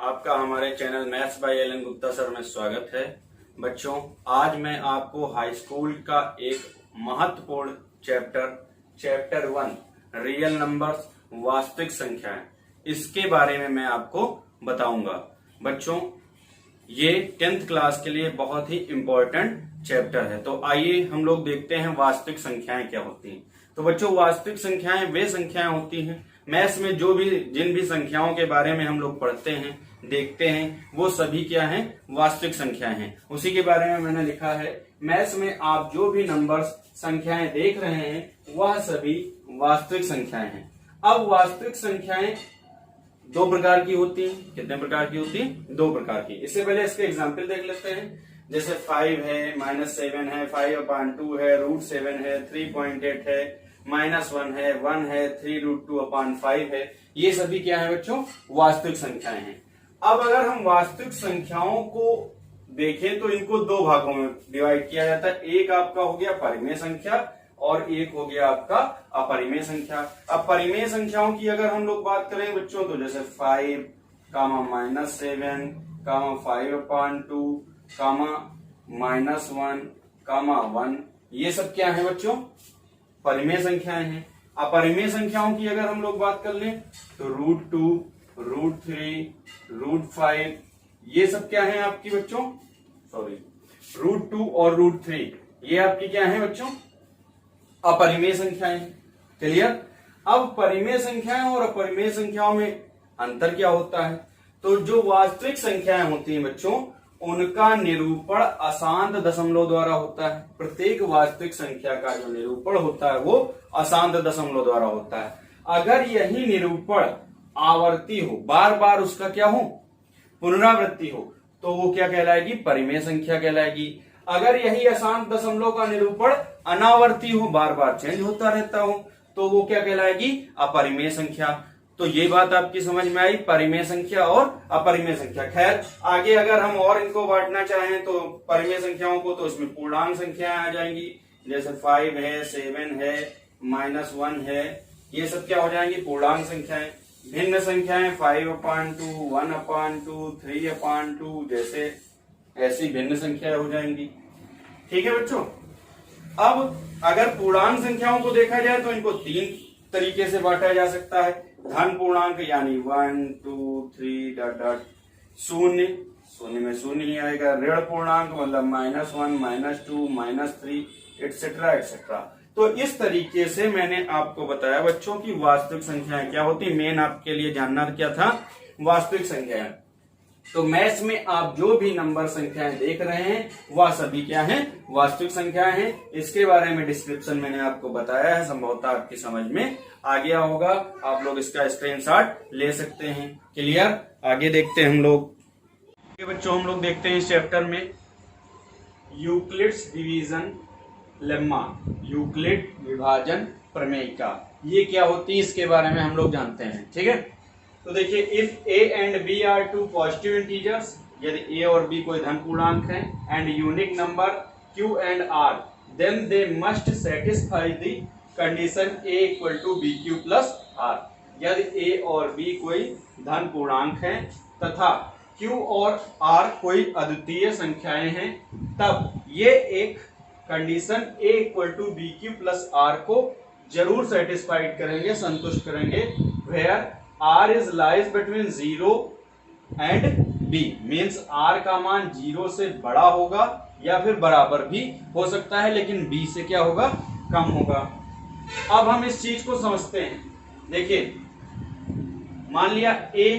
आपका हमारे channel maths by L N Gupta sir में स्वागत है। बच्चों, आज मैं आपको हाई स्कूल का एक महत्वपूर्ण चैप्टर 1 रियल नंबर्स वास्तविक संख्याएं, इसके बारे में मैं आपको बताऊंगा। बच्चों, ये 10th क्लास के लिए बहुत ही इंपॉर्टेंट चैप्टर है। तो आइए हम लोग देखते हैं वास्तविक संख्याएं क्या होती हैं। तो बच्चों, वास्तविक संख्याएं वे संख्याएं होती हैं, मैथ्स में जिन भी संख्याओं के बारे में हम लोग पढ़ते हैं, देखते हैं, वो सभी क्या हैं, वास्तविक संख्याएं हैं। उसी के बारे में मैंने लिखा है, मैथ्स में आप जो भी नंबर्स संख्याएं देख रहे हैं वह सभी वास्तविक संख्याएं हैं। अब वास्तविक संख्याएं दो प्रकार की होती हैं। कितने प्रकार की होती हैं? दो प्रकार की। इससे पहले इसके एग्जाम्पल देख लेते हैं। जैसे 5 है, -7 है, 5/2 है, √7 है, 3.8 है, -1 है, 1 है, 3√2/5 है। ये सभी क्या है बच्चों? वास्तविक संख्याएं हैं। अब अगर हम वास्तविक संख्याओं को देखें तो इनको दो भागों में डिवाइड किया जाता है। एक आपका हो गया परिमेय संख्या और एक हो गया आपका अपरिमेय संख्या। अब परिमेय संख्याओं की अगर हम लोग बात करें बच्चों, तो जैसे 5, -7, -5/2, -1, 1, ये सब क्या है बच्चों? परिमेय संख्याएं हैं। अपरिमेय संख्याओं की अगर हम लोग बात कर लें तो √2, √3, √5, ये सब क्या है आपकी बच्चों? √2 और √3 ये आपकी क्या है बच्चों? अपरिमेय संख्याएं। क्लियर? अब परिमेय संख्याएं और अपरिमेय संख्याओं में अंतर क्या होता है? तो जो वास्तविक संख्याएं होती हैं बच्चों, उनका निरूपण अशांत दशमलव द्वारा होता है। प्रत्येक वास्तविक संख्या का जो निरूपण होता है वो अशांत दशमलव द्वारा होता है। अगर यही निरूपण आवर्ती हो, बार बार उसका क्या हो, पुनरावृत्ति हो, तो वो क्या कहलाएगी? परिमेय संख्या कहलाएगी। अगर यही अशांत दशमलव का निरूपण अनावर्ती हो, बार बार चेंज होता रहता हो, तो वो क्या कहलाएगी? अपरिमेय संख्या। तो ये बात आपकी समझ में आई, परिमेय संख्या और अपरिमेय संख्या। खैर, आगे अगर हम और इनको बांटना चाहें तो परिमेय संख्याओं को, तो इसमें पूर्णांक संख्याएं आ जाएंगी। जैसे 5 है, 7 है, -1 है, ये सब क्या हो जाएंगी? पूर्णांक संख्याएं। भिन्न संख्याएं 5/2, 1/2, 3/2, जैसे ऐसी भिन्न संख्याएं हो जाएंगी। ठीक है बच्चों? अब अगर पूर्णांक संख्याओं को देखा जाए तो इनको 3 तरीके से बांटा जा सकता है। धन पूर्णांक यानी 1, 2, 3 शून्य, शून्य में शून्य ही आएगा। ऋण पूर्णांक मतलब -1, -2, -3 एटसेट्रा एटसेट्रा। तो इस तरीके से मैंने आपको बताया बच्चों की वास्तविक संख्याएं क्या होती। मेन आपके लिए जानना क्या था? वास्तविक संख्याएं। तो मैथ्स में आप जो भी नंबर संख्याएं देख रहे हैं वह सभी क्या हैं? वास्तविक संख्याएं हैं। इसके बारे में डिस्क्रिप्शन मैंने आपको बताया है, संभवतः आपकी समझ में आ गया होगा। आप लोग इसका स्क्रीनशॉट ले सकते हैं। क्लियर? आगे देखते हैं हम लोग। बच्चों, हम लोग देखते हैं इस चैप्टर में यूक्लिड्स डिवीजन लेम्मा, यूक्लिड विभाजन प्रमेयिका। ये क्या होती है इसके बारे में हम लोग जानते हैं। ठीक है? तो देखिए, if A and B are two positive integers, यदि ए और बी कोई धन पूर्णांक है, and unique number Q and R, then they must satisfy the condition A equal to B Q plus R. यदि ए और बी कोई धन पूर्णांक है तथा क्यू और आर कोई अद्वितीय संख्याएं हैं, तब ये एक condition A equal to B Q plus R को जरूर सेटिस्फाइड करेंगे, संतुष्ट करेंगे। Where R is lies between 0 and B, means R का मान 0 से बड़ा होगा या फिर बराबर भी हो सकता है, लेकिन B से क्या होगा? कम होगा। अब हम इस चीज को समझते हैं। देखिए, मान लिया A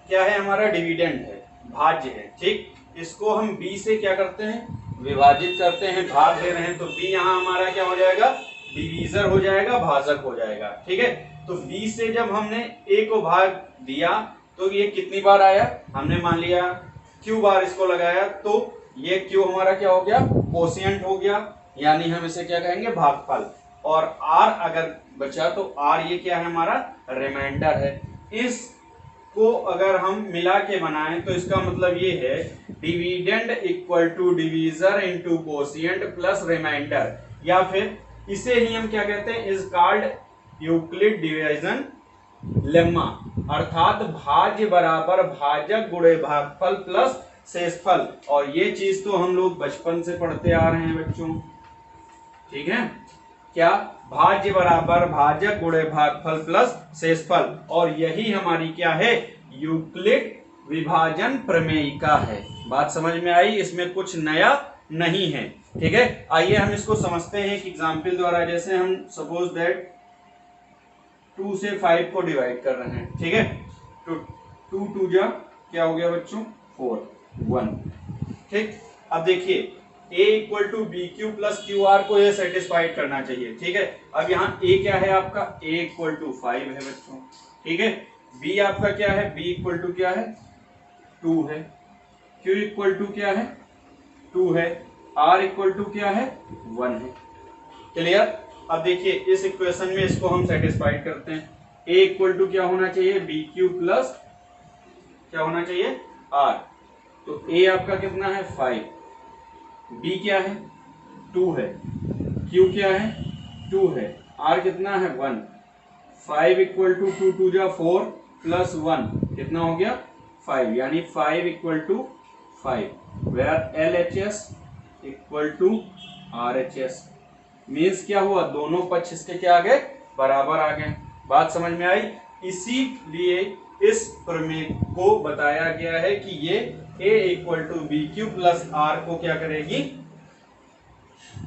क्या है? हमारा डिविडेंड है, भाज्य है। ठीक, इसको हम B से क्या करते हैं? विभाजित करते हैं, भाग दे रहे हैं, तो B यहां हमारा क्या हो जाएगा? डिवीजर हो जाएगा, भाजक हो जाएगा। ठीक है? तो B से जब हमने A को भाग दिया तो ये कितनी बार आया? हमने मान लिया Q बार इसको लगाया, तो ये Q हमारा क्या हो गया? कोशिएंट हो गया, यानी हम इसे क्या कहेंगे? भागफल। और R अगर बचा तो R ये क्या है? हमारा रिमाइंडर है। इसको अगर हम मिला के बनाएं तो इसका मतलब ये है dividend equal to divisor into quotient plus remainder, या फिर इसे ही हम क्या कहते हैं? Is called Euclid division lemma, अर्थात भाज्य बराबर भाजक गुणे भागफल प्लस शेषफल। और ये चीज तो हम लोग बचपन से पढ़ते आ रहे हैं बच्चों, ठीक है। क्या? भाज्य बराबर भाजक गुणे भागफल प्लस शेषफल। और यही हमारी क्या है? यूक्लिड विभाजन प्रमेयिका है। बात समझ में आई? इसमें कुछ नया नहीं है, ठीक है। आइए हम इसको समझते हैं एक एग्जाम्पल द्वारा। जैसे हम सपोज दैट 2 से 5 को डिवाइड कर रहे हैं, ठीक है। तो 2 2 जा क्या हो गया बच्चों? 4 1, ठीक। अब देखिए a equal to B Q plus Q R को ये सेटिस्फाइड करना चाहिए, ठीक है। अब यहाँ a क्या है आपका? a इक्वल टू 5 है बच्चों, ठीक है। b आपका क्या है? b इक्वल टू क्या है? 2 है। q इक्वल टू क्या है? 2 है। r इक्वल टू क्या है? 1 है। क्लियर? अब देखिए इस इक्वेशन में इसको हम सेटिस्फाइड करते हैं। a इक्वल टू क्या होना चाहिए? बी क्यू प्लस क्या होना चाहिए? r। तो a आपका कितना है? 5, b क्या है? 2 है, q क्या है? 2 है, r कितना है? 1। 5 इक्वल टू 2 2 जा 4 प्लस 1 कितना हो गया? 5, यानी 5 equal to 5 where LHS equal to RHS। Means क्या हुआ? दोनों पक्ष इसके क्या आ गए? बराबर आ गए। बात समझ में आई? इसीलिए इस प्रमेय को बताया गया है कि ये a equal to B Q plus R को क्या करेगी?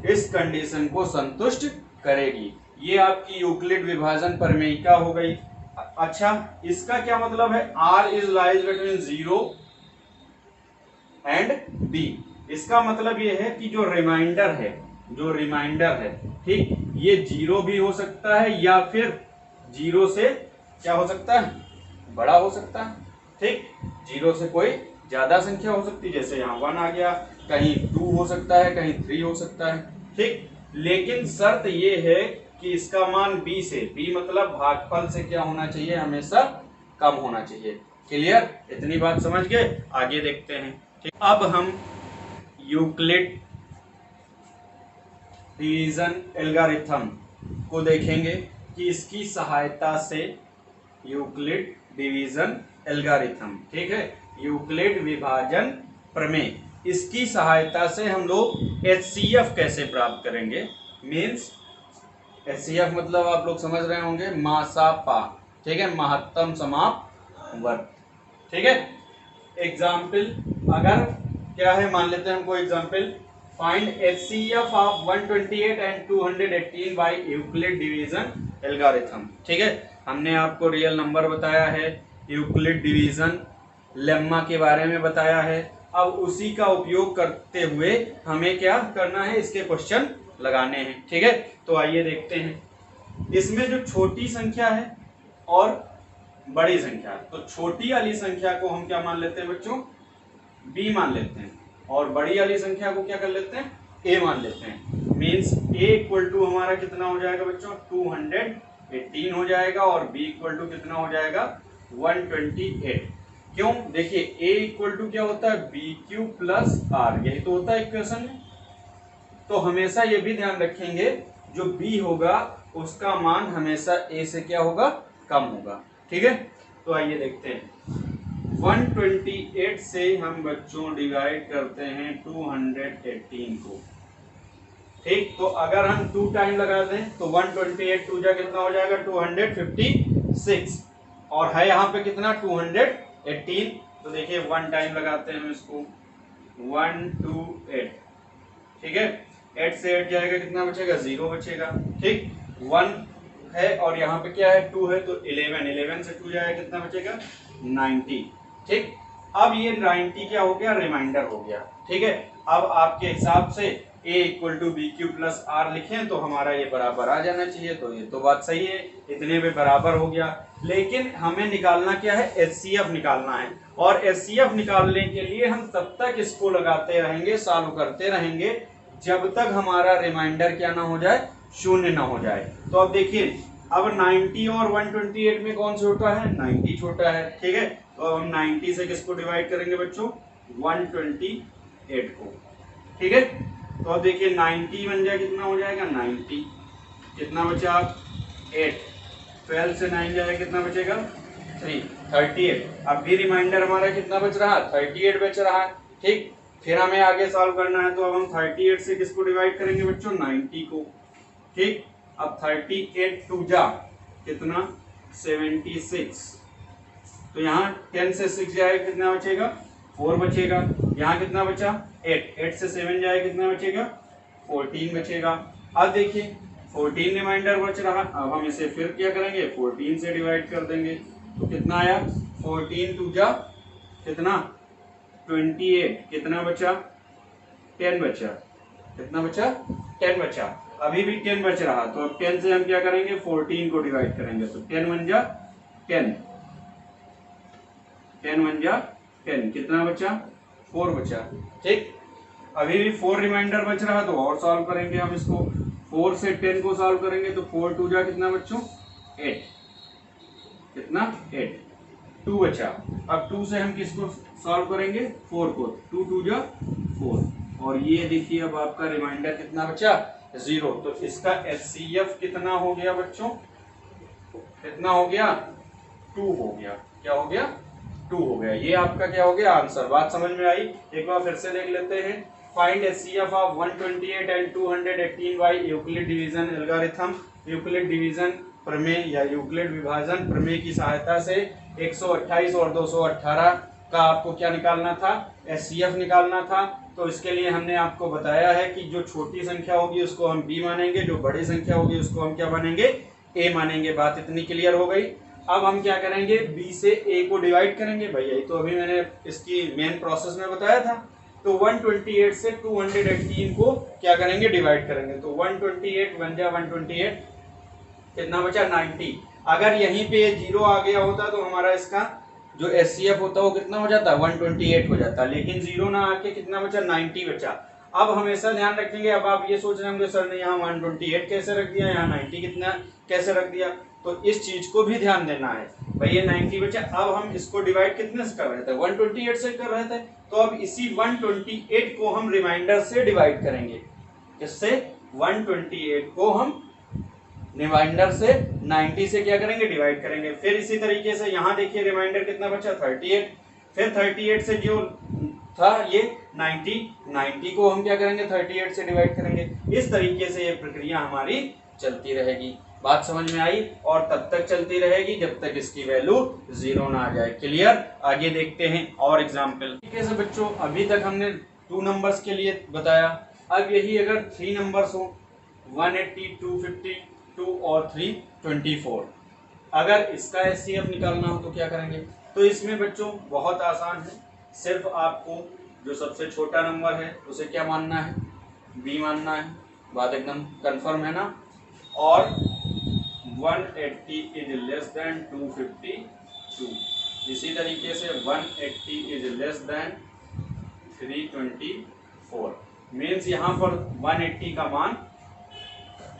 इस कंडीशन को संतुष्ट करेगी। ये आपकी यूक्लिड विभाजन प्रमेयिका हो गई। अच्छा, इसका क्या मतलब है? r is lies between 0 and b। इसका मतलब ये है कि जो रिमाइंडर है, ठीक, ये 0 भी हो सकता है या फिर 0 से क्या हो सकता है? बड़ा हो सकता है, ठीक। 0 से कोई ज्यादा संख्या हो सकती है, जैसे यहाँ 1 आ गया, कहीं 2 हो सकता है, कहीं 3 हो सकता है, ठीक। लेकिन शर्त ये है कि इसका मान b से, b मतलब भागफल से क्या होना चाहिए? हमेशा कम होना चाहिए। क्लियर? इतनी बात समझ गए? आगे देखते हैं, ठीक। अब हम यूक्लिड डिवीजन एल्गोरिथम को देखेंगे कि इसकी सहायता से यूक्लिड डिवीजन एल्गोरिथम, ठीक है, यूक्लिड विभाजन प्रमेय, इसकी सहायता से हम लोग HCF कैसे प्राप्त करेंगे। मीन्स HCF मतलब आप लोग समझ रहे होंगे, मासापा, ठीक है, महत्तम समाप वर्ग, ठीक है। एग्जाम्पल अगर क्या है, मान लेते हैं हम कोई example, find HCF of 128 and 218 by Euclid division algorithm, ठीक है। हमने आपको रियल नंबर बताया है, यूक्लिड डिवीजन लेम्मा के बारे में बताया है। अब उसी का उपयोग करते हुए हमें क्या करना है? इसके क्वेश्चन लगाने हैं, ठीक है। तो आइए देखते हैं। इसमें जो छोटी संख्या है और बड़ी संख्या, तो छोटी वाली संख्या को हम क्या मान लेते हैं बच्चों? b मान लेते हैं, और बड़ी वाली संख्या को क्या कर लेते हैं? a मान लेते हैं। मीन्स a इक्वल टू हमारा कितना हो जाएगा बच्चों? 218 हो जाएगा, और b इक्वल टू कितना हो जाएगा? 128। क्यों? देखिए a इक्वल टू क्या होता है? बी क्यू प्लस आर, यही तो होता है इक्वेशन में। तो हमेशा ये भी ध्यान रखेंगे, जो b होगा उसका मान हमेशा a से क्या होगा? कम होगा, ठीक है। तो आइए देखते हैं। 128 से हम बच्चों डिवाइड करते हैं 218 को, ठीक। तो अगर हम 2 टाइम लगा दें तो 128 2 जा कितना हो जाएगा? 256, और है यहाँ पे कितना? 218। तो देखिए 1 टाइम लगाते हैं हम इसको, 128, ठीक है। 8 से 8 जाएगा, कितना बचेगा? 0 बचेगा, ठीक। 1 है और यहाँ पे क्या है? 2 है, तो 11 से 2 जाएगा, कितना बचेगा? 90, ठीक। अब ये 90 क्या हो गया? रिमाइंडर हो गया, ठीक है। अब आपके हिसाब से a equal to B Q plus R लिखें तो हमारा ये बराबर आ जाना चाहिए, तो ये तो बात सही है, इतने में बराबर हो गया। लेकिन हमें निकालना क्या है? HCF निकालना है, और HCF निकालने के लिए हम तब तक इसको लगाते रहेंगे, सॉल्व करते रहेंगे, जब तक हमारा रिमाइंडर क्या ना हो जाए? शून्य ना हो जाए। तो अब देखिए, अब 90 और 128 में कौन छोटा है? 90 छोटा है, ठीक है। तो हम 90 से किसको डिवाइड करेंगे बच्चों? 128 को, ठीक है। तो अब देखिए 90 बन जाए, कितना हो जाएगा? 90, कितना बचा? 8, 12 से 9 जाएगा, कितना बचेगा 3, 38। अब भी रिमाइंडर हमारा कितना बच रहा, 38 बच रहा है। ठीक, फिर हमें आगे सॉल्व करना है, तो अब हम 38 से किसको डिवाइड करेंगे बच्चों, 90 को। ठीक, अब 38 टू जा कितना 76, तो यहाँ 10 से 6 जाएगा, कितना बचेगा 4 बचेगा। यहाँ कितना बचा 8 से 7 जाएगा, कितना बचेगा 14 बचेगा। अब देखिए 14 रिमाइंडर बच रहा, अब हम इसे फिर क्या करेंगे 14 से डिवाइड कर देंगे, तो कितना आया 14 टू जा कितना 28, कितना बचा 10 बचा, कितना बचा 10 बचा। अभी भी 10 बच रहा, तो अब 10 से हम क्या करेंगे 14 को डिवाइड करेंगे, तो 10 1 जा 10, 10 1 जा 10, कितना बचा 4 बचा। ठीक, अभी भी 4 रिमाइंडर बच रहा, तो और सॉल्व करेंगे हम इसको, 4 से 10 को सॉल्व करेंगे, तो 4 टू जा कितना बच्चों 8, कितना 8, 2 बचा। अब 2 से हम किसको सॉल्व करेंगे 4 को, 2 टू जा 4, और ये देखिए अब आपका रिमाइंडर कितना बचा 0। तो इसका एचसीएफ कितना हो गया बच्चों, कितना हो गया 2 हो गया। क्या हो गया 2 हो गया। ये आपका क्या हो गया आंसर। बात समझ में आई, एक बार फिर से देख लेते हैं। Find HCF of 128 and 218 by Euclid division algorithm. Euclid division प्रमेय या यूक्लिड विभाजन प्रमेय की सहायता से 128 और 218 का आपको क्या निकालना था, एचसीएफ निकालना था। तो इसके लिए हमने आपको बताया है कि जो छोटी संख्या होगी उसको हम बी मानेंगे, जो बड़ी संख्या होगी उसको हम क्या मानेंगे ए मानेंगे। बात इतनी क्लियर हो गई। अब हम क्या करेंगे बी से ए को डिवाइड करेंगे। भैया तो अभी मैंने इसकी मेन प्रोसेस में बताया था। तो 128 से 218 को क्या करेंगे डिवाइड करेंगे, तो 128 बन जा 128, कितना बचा 90। अगर यहीं पे 0 आ गया होता तो हमारा इसका जो एचसीएफ होता वो कितना हो जाता 128 हो जाता, लेकिन 0 ना आके कितना बचा 90 बचा। अब हमेशा ध्यान रखेंगे, अब आप ये सोच रहे होंगे सर ने यहाँ 128 कैसे रख दिया, यहाँ 90 कितना कैसे रख दिया, तो इस चीज को भी ध्यान देना है भाई। ये 90 बचा, अब हम इसको डिवाइड कितने से कर रहे थे 128 से कर रहे थे, तो अब इसी 128 को हम रिमाइंडर से डिवाइड करेंगे। इससे 128 को हम रिमाइंडर से 90 से क्या करेंगे डिवाइड करेंगे। फिर इसी तरीके से यहाँ देखिए रिमाइंडर कितना बचा 38, फिर 38 से जो था ये 90 को हम क्या करेंगे 38 से डिवाइड करेंगे। इस तरीके से ये प्रक्रिया हमारी चलती रहेगी। बात समझ में आई, और तब तक चलती रहेगी जब तक इसकी वैल्यू 0 ना आ जाए। क्लियर, आगे देखते हैं और एग्जाम्पल। ठीक है बच्चों, अभी तक हमने 2 नंबर्स के लिए बताया। अब यही अगर 3 नंबर्स हो 180, 252 और 324, अगर इसका एचसीएफ निकालना हो तो क्या करेंगे। तो इसमें बच्चों बहुत आसान है, सिर्फ आपको जो सबसे छोटा नंबर है उसे क्या मानना है बी मानना है। बात एकदम कंफर्म है ना। और 180 इज लेस देन 252, इसी तरीके से 180 इज लेस देन 324। मीन्स यहाँ पर 180 का मान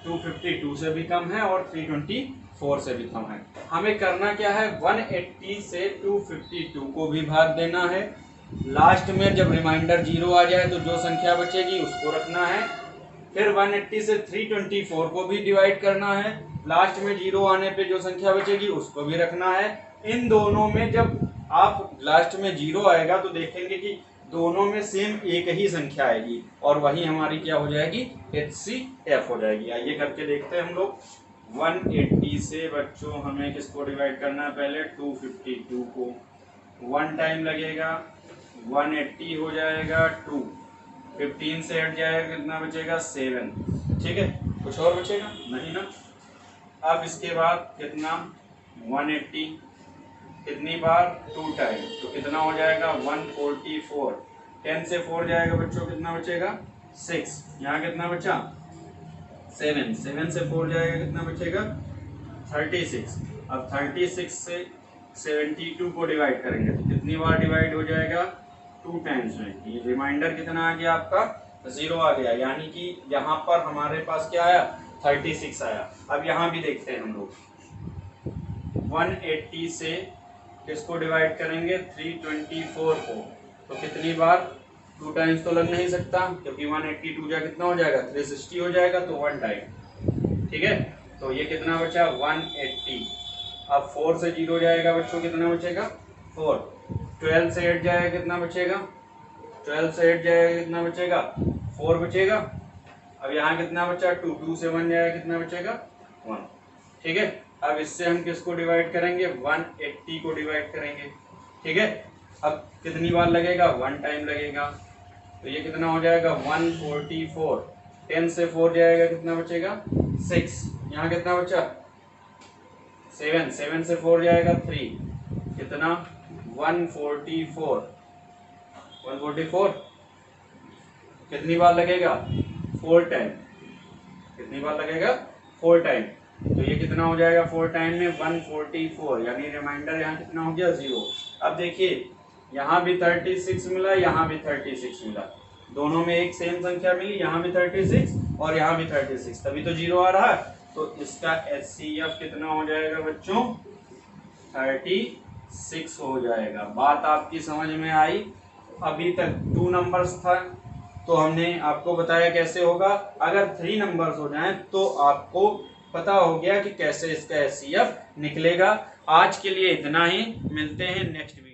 252 से भी कम है और 324 से भी कम है। हमें करना क्या है 180 से 252 को भी भाग देना है। लास्ट में जब रिमाइंडर 0 आ जाए तो जो संख्या बचेगी उसको रखना है। फिर 180 से 324 को भी डिवाइड करना है। लास्ट में 0 आने पे जो संख्या बचेगी उसको भी रखना है। इन दोनों में जब आप लास्ट में 0 आएगा तो देखेंगे कि दोनों में सेम एक ही संख्या आएगी और वही हमारी क्या हो जाएगी एचसीएफ हो जाएगी। आइए करके देखते हैं हम लोग। 180 से बच्चों हमें किसको डिवाइड करना है, पहले 252 को। 1 टाइम लगेगा, 180 हो जाएगा 2, 15 से हट जाएगा कितना बचेगा 7। ठीक है, कुछ और बचेगा नहीं ना। अब इसके बाद कितना 180 कितनी बार 2 टाइम, तो कितना हो जाएगा 144। 10 से 4 जाएगा बच्चों, कितना बचेगा 6। यहाँ कितना बचा 7, 7 से 4 जाएगा कितना बचेगा 36। अब 36 से 72 को डिवाइड करेंगे तो कितनी बार डिवाइड हो जाएगा 2 टाइम्स में। ये रिमाइंडर कितना आ गया आपका 0 आ गया, यानी कि यहाँ पर हमारे पास क्या आया 36 आया। अब यहाँ भी देखते हैं हम लोग 180 से किसको डिवाइड करेंगे 324 को, तो कितनी बार 2 टाइम्स तो लग नहीं सकता क्योंकि 182 जा कितना हो जाएगा 360 हो जाएगा, तो 1 टाइम। ठीक है, तो ये कितना बचा 180। अब 4 से 0 जाएगा बच्चों, कितना बचेगा 4। 12 से 8 जाएगा, कितना बचेगा 12 से 8 जाएगा, कितना बचेगा 4 बचेगा। अब यहाँ कितना बचा 2, 2 से 1 जाएगा, कितना बचेगा 1। ठीक है, अब इससे हम किसको डिवाइड करेंगे 180 को डिवाइड करेंगे। ठीक है, अब कितनी बार लगेगा 1 टाइम लगेगा, तो ये कितना हो जाएगा 144। 10 से 4 जाएगा, कितना बचेगा 6। यहाँ कितना बचा 7, 7 से 4 जाएगा 3, कितना 144। 144 कितनी बार लगेगा 4 टाइम, कितनी बार लगेगा 4 टाइम, तो ये कितना हो जाएगा 4 टाइम में 144, यानी रिमाइंडर यहाँ कितना हो गया 0। अब देखिए यहाँ भी 36 मिला, यहाँ भी 36 मिला, दोनों में एक सेम संख्या मिली, यहाँ भी 36 और यहाँ भी 36, तभी तो 0 आ रहा है। तो इसका HCF कितना हो जाएगा बच्चों 36 हो जाएगा। बात आपकी समझ में आई। अभी तक 2 नंबर्स था तो हमने आपको बताया कैसे होगा, अगर 3 नंबर्स हो जाएं तो आपको पता हो गया कि कैसे इसका HCF निकलेगा। आज के लिए इतना ही, मिलते हैं नेक्स्ट वीडियो।